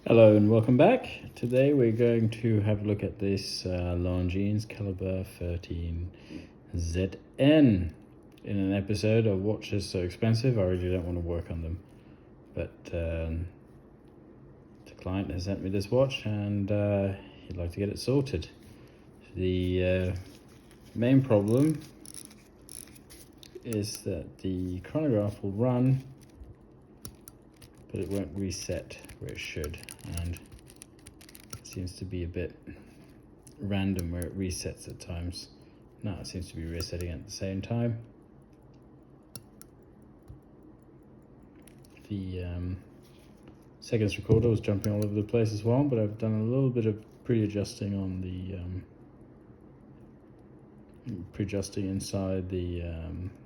Hello and welcome back. Today we're going to have a look at this Longines caliber 13ZN. In an episode of watches so expensive, I really don't want to work on them. But the client has sent me this watch and he'd like to get it sorted. The main problem is that the chronograph will run, but it won't reset where it should, and it seems to be a bit random where it resets at times. Now it seems to be resetting at the same time. The seconds recorder was jumping all over the place as well, but I've done a little bit of pre-adjusting on the pre-adjusting inside the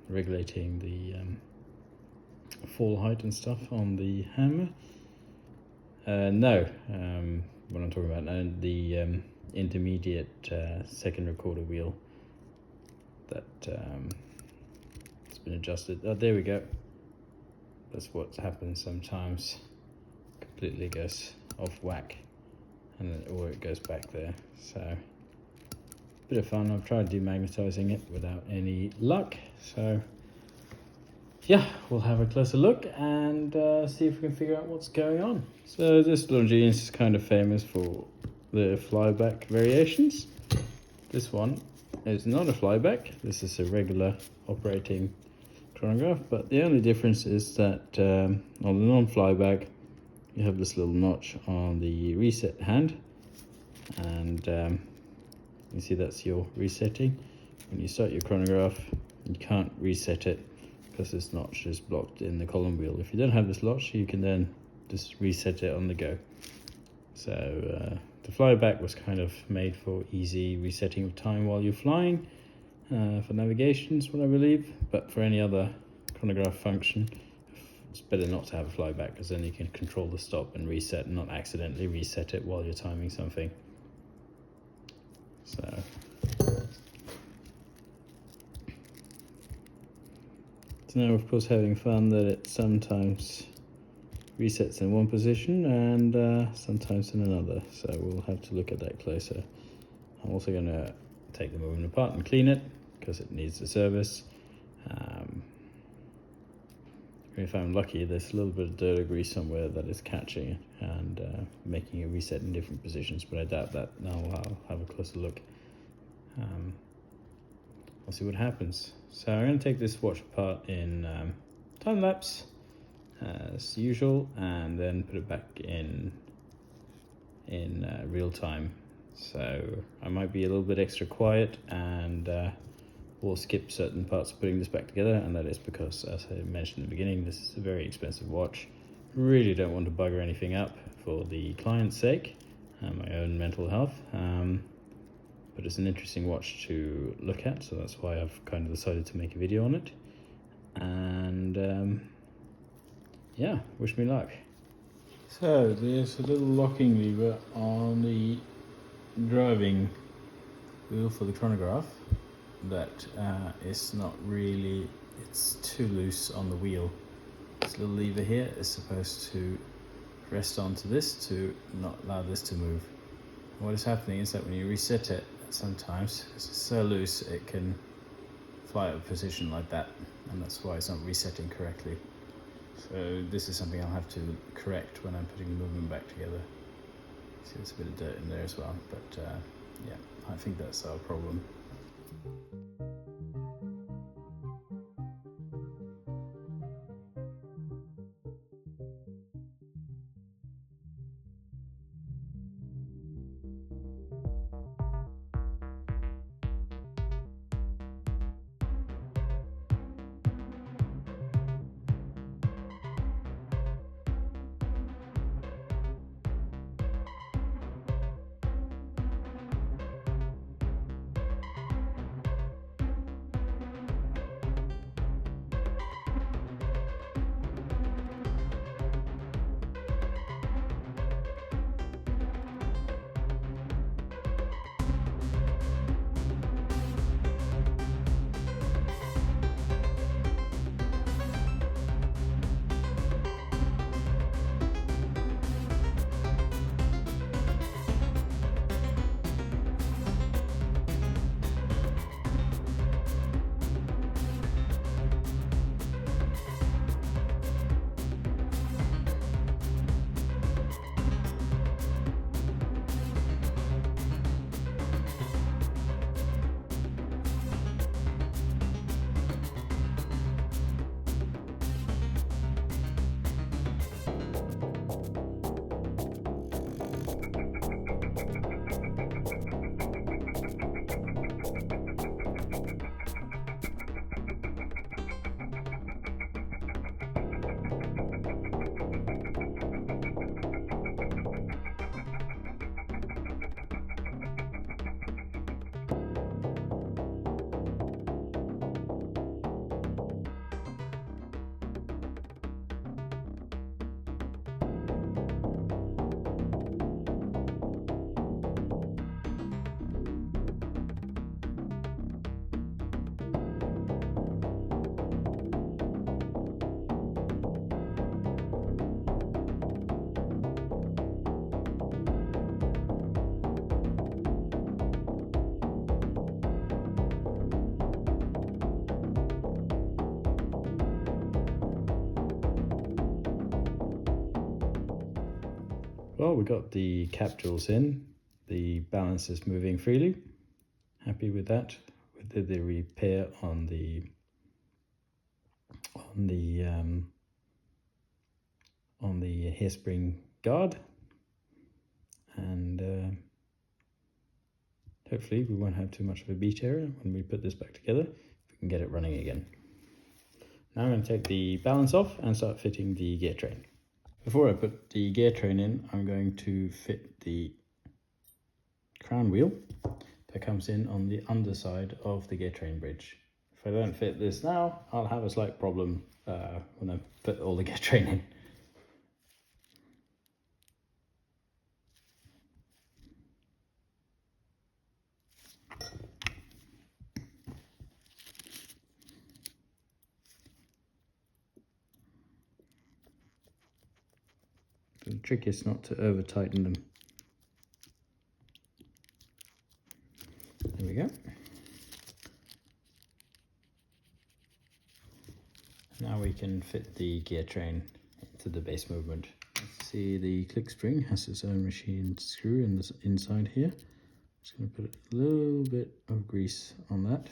regulating the fall height and stuff on the hammer. What I'm talking about now, the intermediate second recorder wheel that it's been adjusted. Oh, there we go. That's what happens sometimes. Completely goes off whack, or it goes back there. So, bit of fun. I've tried demagnetizing it without any luck. So, yeah, we'll have a closer look and see if we can figure out what's going on. So this Longines is kind of famous for the flyback variations. This one is not a flyback. This is a regular operating chronograph, but the only difference is that on the non-flyback, you have this little notch on the reset hand, and you see that's your resetting. When you start your chronograph, you can't reset it because this notch is blocked in the column wheel. If you don't have this notch, you can then just reset it on the go. So the flyback was kind of made for easy resetting of time while you're flying, for navigation is what I believe, but for any other chronograph function, it's better not to have a flyback, because then you can control the stop and reset and not accidentally reset it while you're timing something. So now, of course, having fun that it sometimes resets in one position and sometimes in another. So we'll have to look at that closer. I'm also going to take the movement apart and clean it because it needs a service. If I'm lucky, there's a little bit of dirt or grease somewhere that is catching it and making it reset in different positions, but I doubt that. Now I'll have a closer look. I'll see what happens. So I'm going to take this watch apart in time lapse as usual, and then put it back in real time. So I might be a little bit extra quiet and we'll skip certain parts of putting this back together, and that is because, as I mentioned in the beginning, this is a very expensive watch. Really don't want to bugger anything up for the client's sake and my own mental health. But it's an interesting watch to look at, so that's why I've kind of decided to make a video on it. And yeah, wish me luck. So there's a little locking lever on the driving wheel for the chronograph that is not really, it's too loose on the wheel. This little lever here is supposed to rest onto this to not allow this to move. What is happening is that when you reset it, sometimes it's so loose it can fly out of position like that, and that's why it's not resetting correctly. So this is something I'll have to correct when I'm putting the movement back together. See, there's a bit of dirt in there as well, but yeah, I think that's our problem. Well, we got the cap jewels in, the balance is moving freely. Happy with that. We did the repair on the hairspring guard, and hopefully we won't have too much of a beat area when we put this back together, if we can get it running again. Now I'm going to take the balance off and start fitting the gear train. Before I put the gear train in, I'm going to fit the crown wheel that comes in on the underside of the gear train bridge. If I don't fit this now, I'll have a slight problem when I put all the gear train in. The trick is not to over tighten them. There we go. Now we can fit the gear train into the base movement. See, the click spring has its own machine screw in this inside here. Just going to put a little bit of grease on that,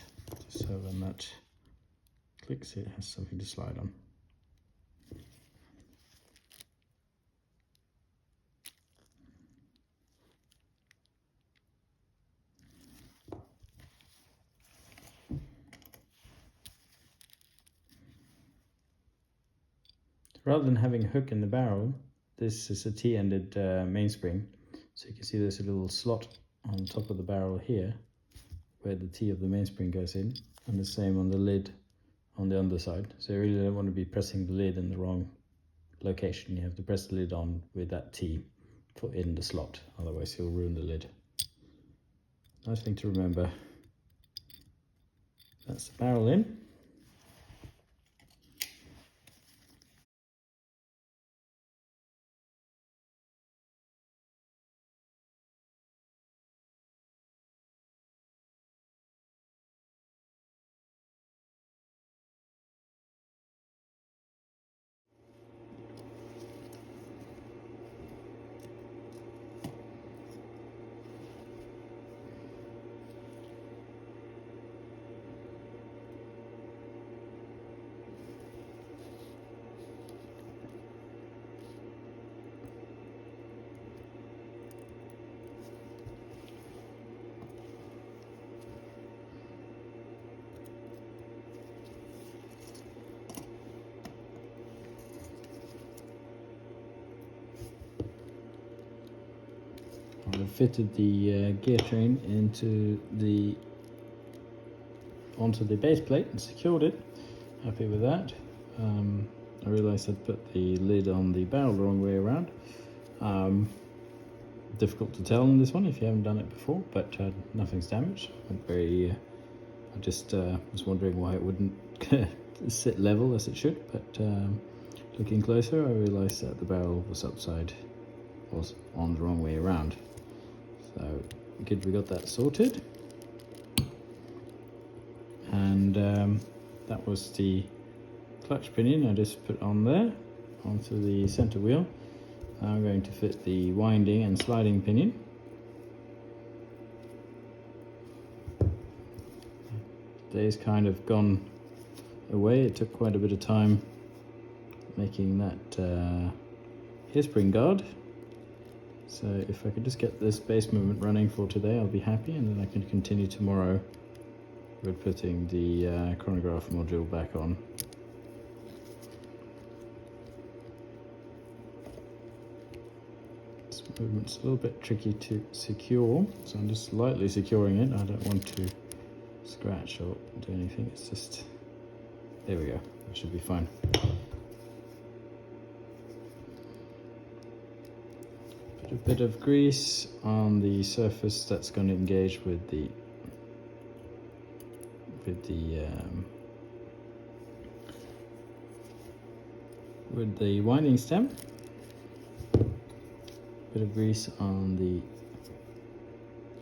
just so when that clicks it has something to slide on. Rather than having a hook in the barrel, this is a T-ended mainspring. So you can see there's a little slot on top of the barrel here where the T of the mainspring goes in, and the same on the lid on the underside. So you really don't want to be pressing the lid in the wrong location. You have to press the lid on with that T for in the slot, otherwise you'll ruin the lid. Nice thing to remember. That's the barrel in. I've fitted the gear train onto the base plate and secured it. Happy with that. I realised I'd put the lid on the barrel the wrong way around. Difficult to tell on this one if you haven't done it before, but nothing's damaged. I just was wondering why it wouldn't sit level as it should, but looking closer I realised that the barrel was on the wrong way around. So good, we got that sorted. And that was the clutch pinion I just put on there onto the center wheel. Now I'm going to fit the winding and sliding pinion. The day's kind of gone away. It took quite a bit of time making that hairspring guard. So if I could just get this base movement running for today, I'll be happy, and then I can continue tomorrow with putting the chronograph module back on. This movement's a little bit tricky to secure, so I'm just lightly securing it. I don't want to scratch or do anything. It's just, there we go, that should be fine. Put a bit of grease on the surface that's going to engage with the winding stem. Bit of grease on the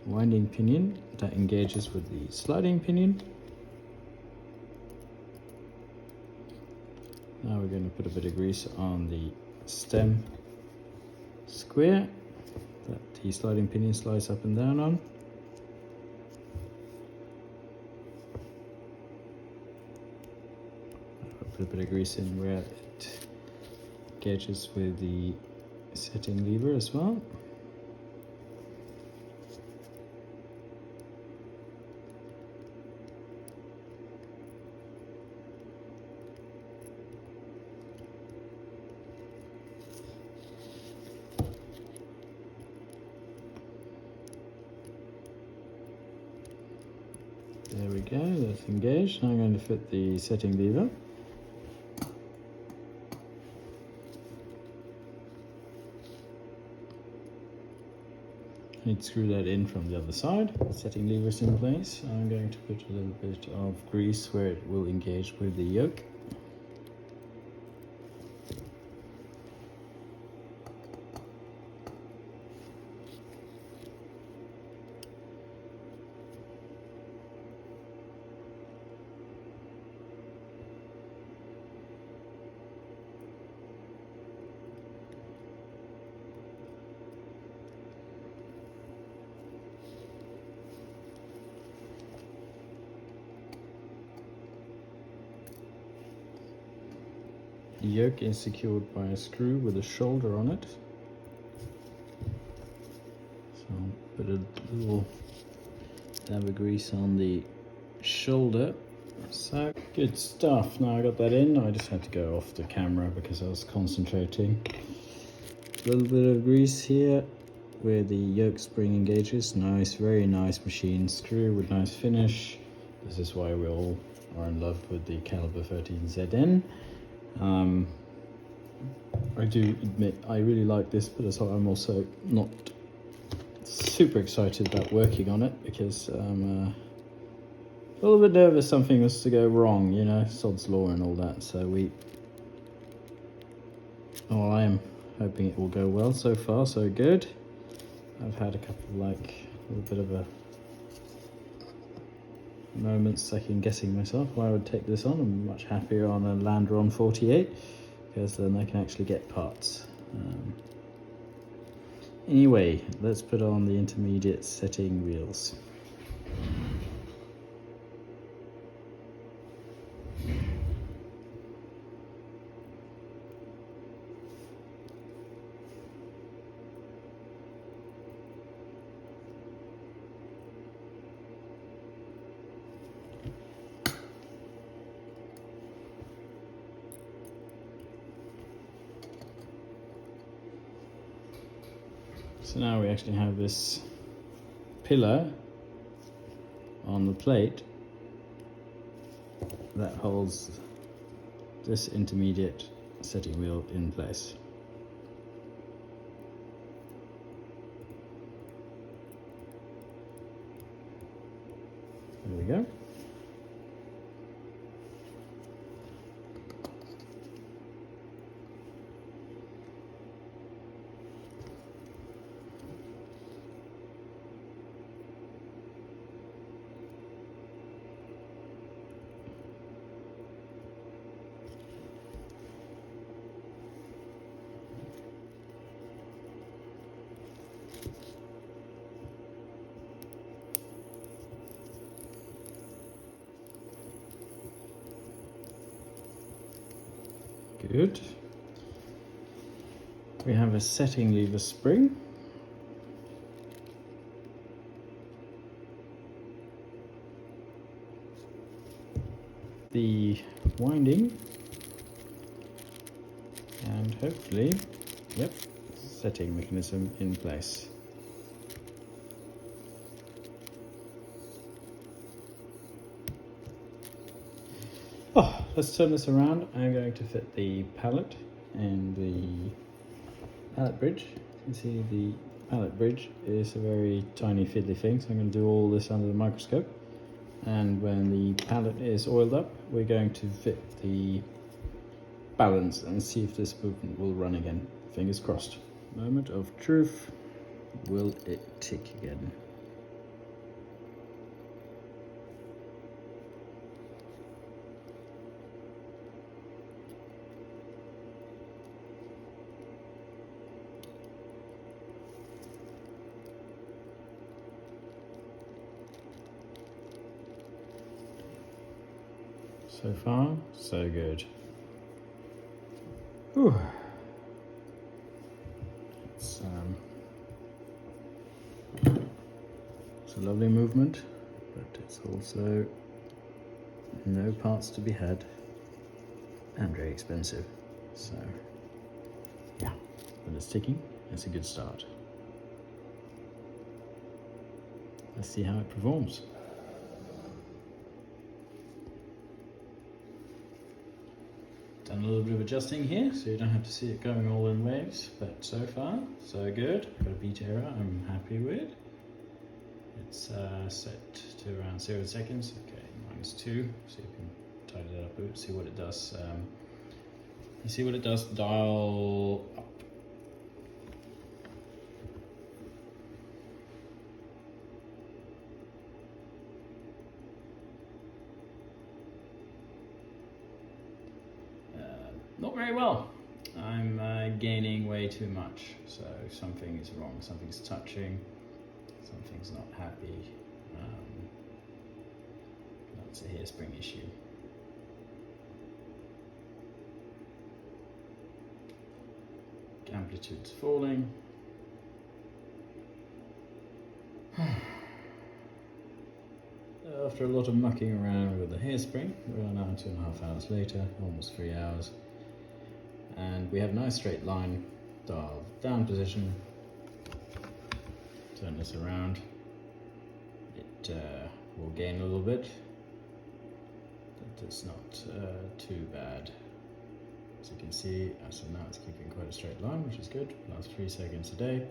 winding pinion that engages with the sliding pinion. Now we're going to put a bit of grease on the stem square that the sliding pinion slides up and down on. I'll put a bit of grease in where it engages with the setting lever as well. There we go, that's engaged. Now I'm going to fit the setting lever. I need to screw that in from the other side. The setting lever is in place. I'm going to put a little bit of grease where it will engage with the yoke. The yoke is secured by a screw with a shoulder on it. So I'll put a little dab of grease on the shoulder. So good stuff. Now I got that in, I just had to go off the camera because I was concentrating. A little bit of grease here where the yoke spring engages. Nice, very nice machine screw with nice finish. This is why we all are in love with the Caliber 13ZN. I do admit I really like this, but I'm also not super excited about working on it because I'm a little bit nervous something was to go wrong, you know, sod's law and all that. So I am hoping it will go well. So far so good. I've had a couple like a little bit of a moments second guessing myself why I would take this on. I'm much happier on a Landron 48 because then I can actually get parts. Anyway, let's put on the intermediate setting wheels. So now we actually have this pillar on the plate that holds this intermediate setting wheel in place. There we go. Good. We have a setting lever spring. The winding and hopefully, yep, setting mechanism in place. Oh, let's turn this around. I'm going to fit the pallet and the pallet bridge. You can see the pallet bridge is a very tiny fiddly thing, so I'm going to do all this under the microscope. And when the pallet is oiled up, we're going to fit the balance and see if this movement will run again. Fingers crossed. Moment of truth. Will it tick again? So far, so good. Whew. It's a lovely movement, but it's also no parts to be had and very expensive. So yeah, but it's ticking. It's a good start. Let's see how it performs. Done a little bit of adjusting here, so you don't have to see it going all in waves, but so far, so good. Got a beat error I'm happy with. It's set to around 0 seconds. Okay, -2, so you can tidy it up a bit, see what it does. You see what it does, dial up. Not very well. I'm gaining way too much, so something is wrong. Something's touching, something's not happy. That's a hairspring issue. Amplitude's falling. After a lot of mucking around with the hairspring, we're now 2.5 hours later, almost 3 hours. And we have a nice straight line, dial down position, turn this around, it will gain a little bit, but it's not too bad. As you can see, so now it's keeping quite a straight line, which is good, lasts 3 seconds a day,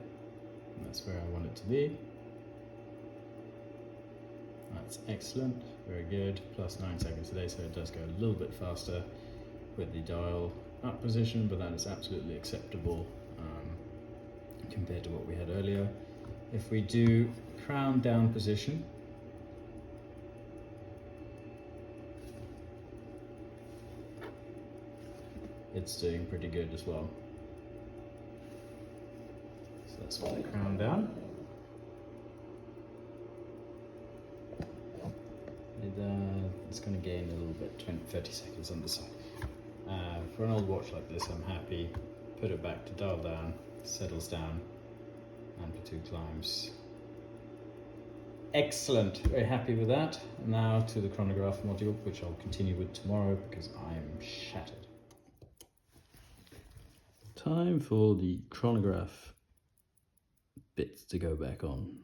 and that's where I want it to be. That's excellent, very good, plus 9 seconds a day, so it does go a little bit faster with the dial up position, but that is absolutely acceptable compared to what we had earlier. If we do crown down position, it's doing pretty good as well. So that's what the crown down. It's going to gain a little bit, 30 seconds on the side. For an old watch like this, I'm happy. Put it back to dial down, settles down, amplitude climbs. Excellent, very happy with that. Now to the chronograph module, which I'll continue with tomorrow because I am shattered. Time for the chronograph bits to go back on.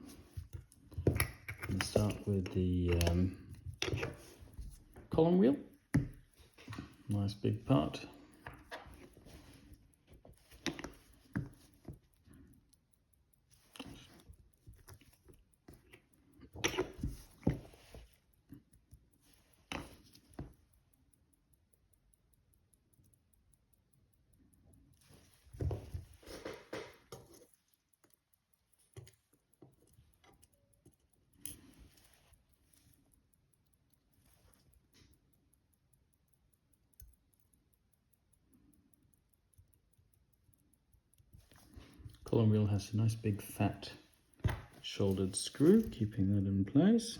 Let's start with the column wheel. Nice big part. Column wheel has a nice big fat shouldered screw, keeping that in place.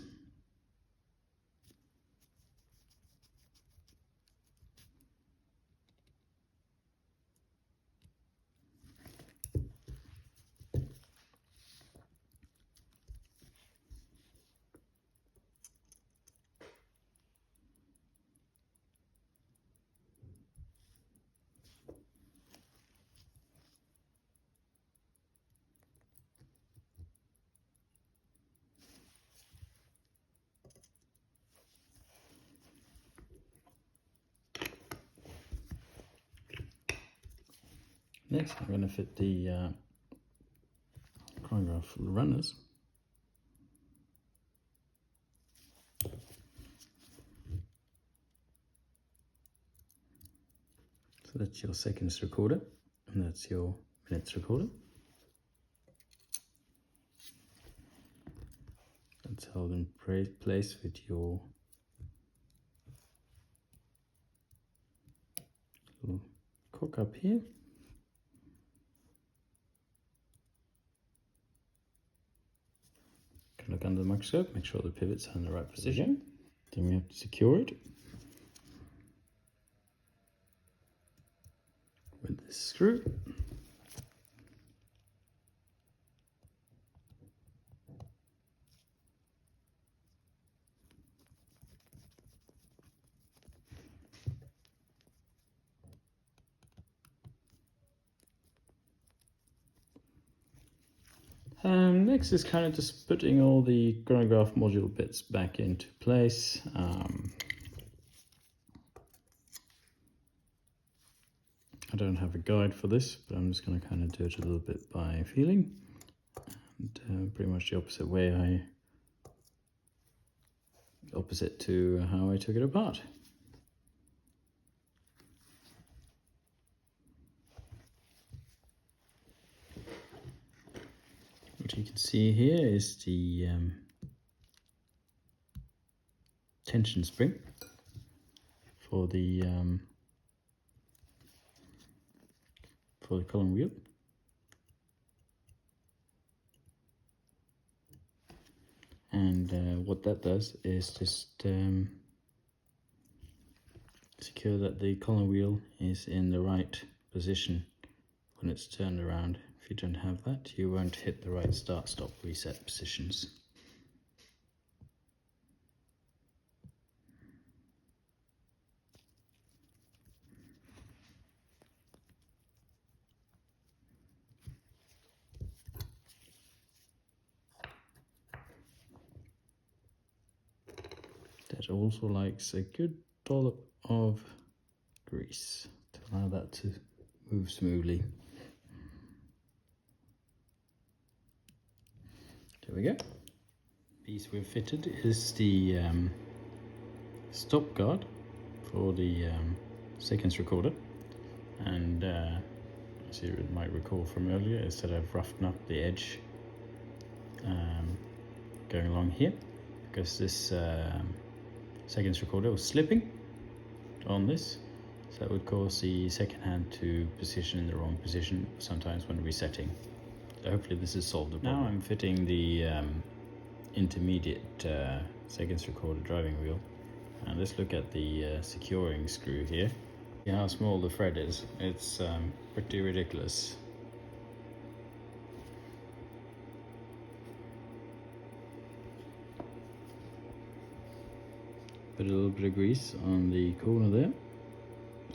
Next, I'm going to fit the chronograph runners. So that's your seconds recorder, and that's your minutes recorder. That's held in place with your little cock up here. Look under the microscope, make sure the pivots are in the right position. Then we have to secure it. with this screw. Next is kind of just putting all the chronograph module bits back into place. I don't have a guide for this, but I'm just going to kind of do it a little bit by feeling, and pretty much the opposite to how I took it apart. What you can see here is the tension spring for the column wheel. And what that does is just secure that the column wheel is in the right position when it's turned around. If you don't have that, you won't hit the right start, stop, reset positions. That also likes a good dollop of grease to allow that to move smoothly. There we go. Piece we've fitted is the stop guard for the sequence recorder, and as you might recall from earlier, is that I've roughened up the edge going along here, because this sequence recorder was slipping on this, so that would cause the second hand to position in the wrong position sometimes when resetting. So hopefully this has solved the problem. Now I'm fitting the intermediate sequence recorder driving wheel, and let's look at the securing screw here. See how small the thread is. It's pretty ridiculous. Put a little bit of grease on the corner there,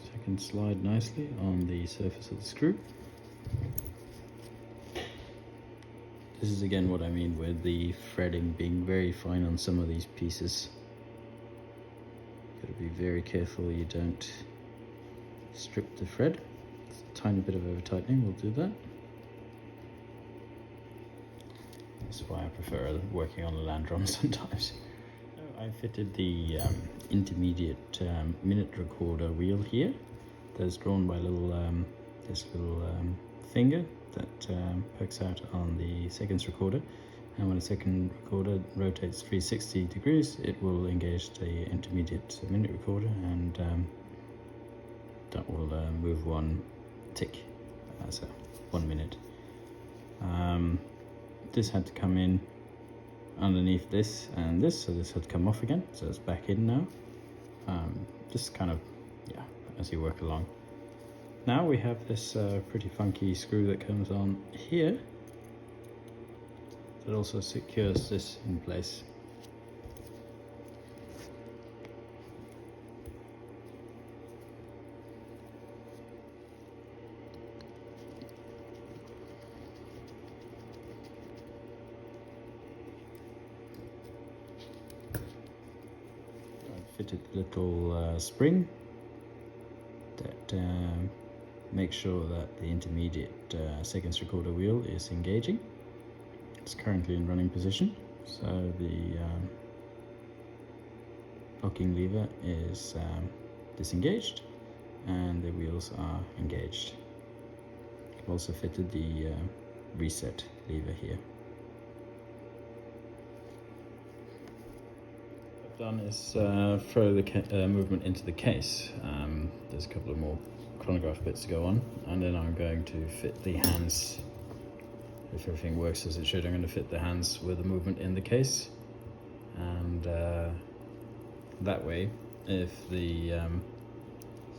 so it can slide nicely on the surface of the screw. This is again what I mean with the threading being very fine on some of these pieces. Got to be very careful you don't strip the thread. A tiny bit of over tightening will do that. That's why I prefer working on the land drum sometimes. I fitted the intermediate minute recorder wheel here. That's drawn by this little finger that pokes out on the seconds recorder, and when the second recorder rotates 360 degrees, it will engage the intermediate minute recorder, and that will move one tick, so 1 minute. This had to come in underneath this and this, so this had come off again, so it's back in now. Just kind of, yeah, as you work along. Now we have this pretty funky screw that comes on here that also secures this in place. I fitted a little spring that makes sure that the intermediate seconds recorder wheel is engaging. It's currently in running position, so the locking lever is disengaged and the wheels are engaged. I've also fitted the reset lever here. What I've done is throw the movement into the case. There's a couple of more chronograph bits to go on, and then I'm going to fit the hands. If everything works as it should, I'm going to fit the hands with the movement in the case, and that way, if the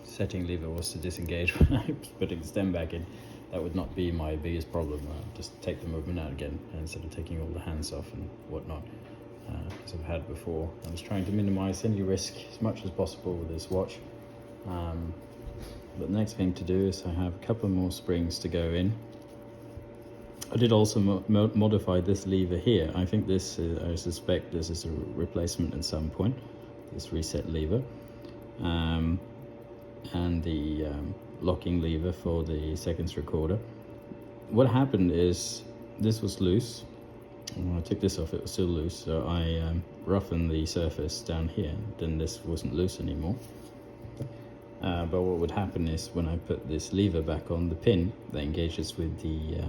setting lever was to disengage when I was putting the stem back in, that would not be my biggest problem. Just take the movement out again instead of taking all the hands off and whatnot, as I've had before. I was trying to minimize any risk as much as possible with this watch. But the next thing to do is I have a couple more springs to go in. I did also modify this lever here. I think this is, I suspect this is a replacement at some point, this reset lever. And the locking lever for the seconds recorder. What happened is this was loose. When I took this off, it was still loose, so I roughened the surface down here. Then this wasn't loose anymore. But what would happen is when I put this lever back on, the pin that engages with the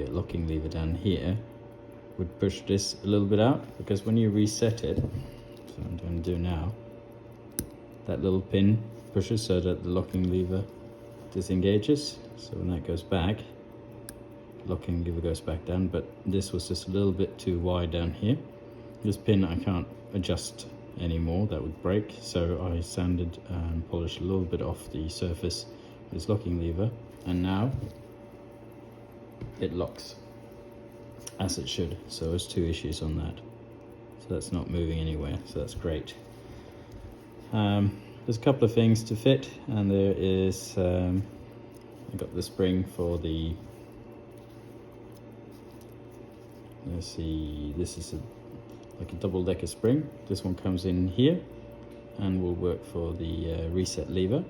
locking lever down here would push this a little bit out, because when you reset it, so I'm going to do now, that little pin pushes so that the locking lever disengages. So when that goes back, locking lever goes back down, but this was just a little bit too wide down here. This pin I can't adjust anymore, that would break, so I sanded and polished a little bit off the surface of this locking lever, and now it locks as it should. So there's 2 issues on that, so that's not moving anywhere, so that's great. There's a couple of things to fit, and there is I got the spring for the, let's see, this is like a double-decker spring. This one comes in here and will work for the reset lever,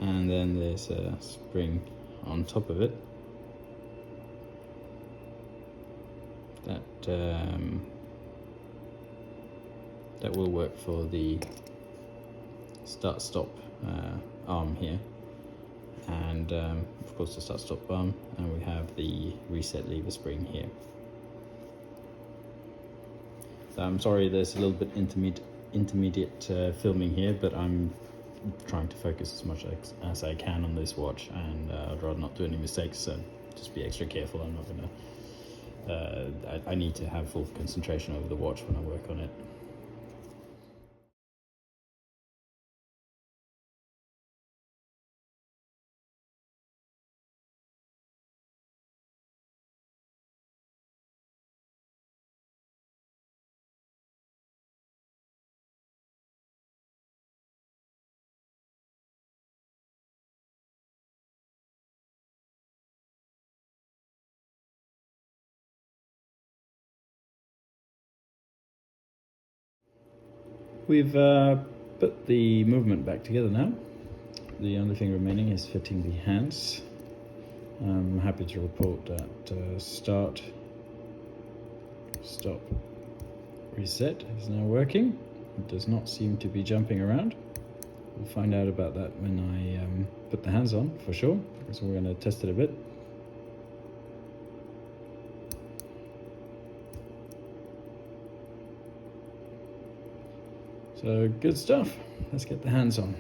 and then there's a spring on top of it that that will work for the start-stop arm here, and of course the start-stop arm, and we have the reset lever spring here. I'm sorry there's a little bit intermediate filming here, but I'm trying to focus as much as I can on this watch, and I'd rather not do any mistakes, so just be extra careful. I'm not gonna I need to have full concentration over the watch when I work on it. We've put the movement back together now. The only thing remaining is fitting the hands. I'm happy to report that start, stop, reset is now working. It does not seem to be jumping around. We'll find out about that when I put the hands on, for sure, because we're going to test it a bit. So good stuff. Let's get the hands on.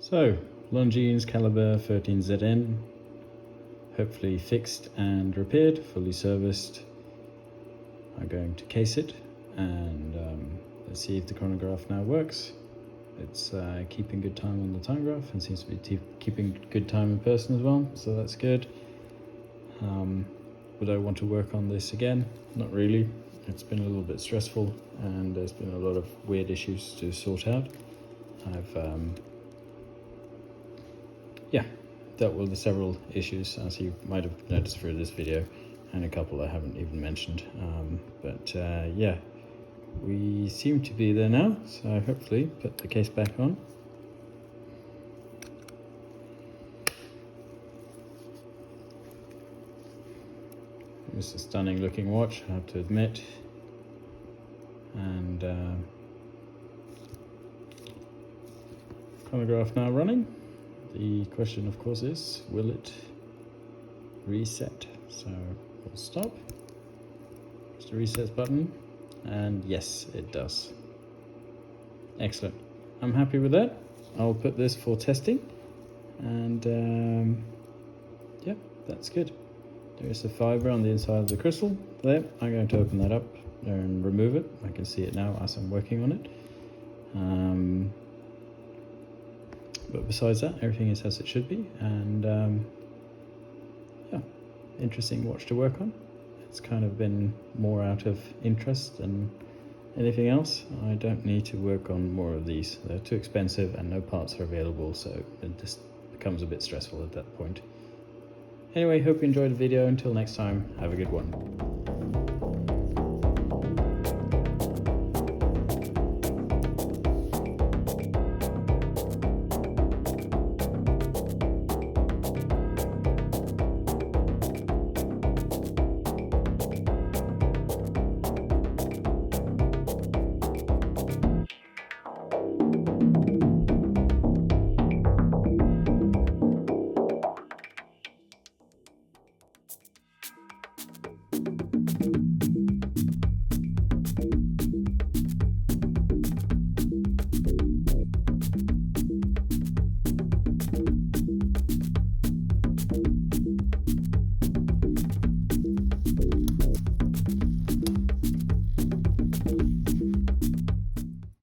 So, Longines caliber 13ZN, hopefully fixed and repaired, fully serviced. I'm going to case it, and let's see if the chronograph now works. It's keeping good time on the time graph, and seems to be keeping good time in person as well, so that's good. Would I want to work on this again? Not really. It's been a little bit stressful, and there's been a lot of weird issues to sort out. I've dealt with several issues, as you might have noticed through this video, and a couple I haven't even mentioned. Yeah, we seem to be there now, so hopefully put the case back on. It's a stunning looking watch, I have to admit, and chronograph now running. The question, of course, is, will it reset? So we'll stop, press the reset button, and yes, it does. Excellent. I'm happy with that. I'll put this for testing, and yeah, that's good. There's a fiber on the inside of the crystal there. I'm going to open that up and remove it. I can see it now as I'm working on it. But besides that, everything is as it should be, and yeah, interesting watch to work on. It's kind of been more out of interest than anything else. I don't need to work on more of these. They're too expensive and no parts are available, so it just becomes a bit stressful at that point. Anyway, hope you enjoyed the video. Until next time, have a good one.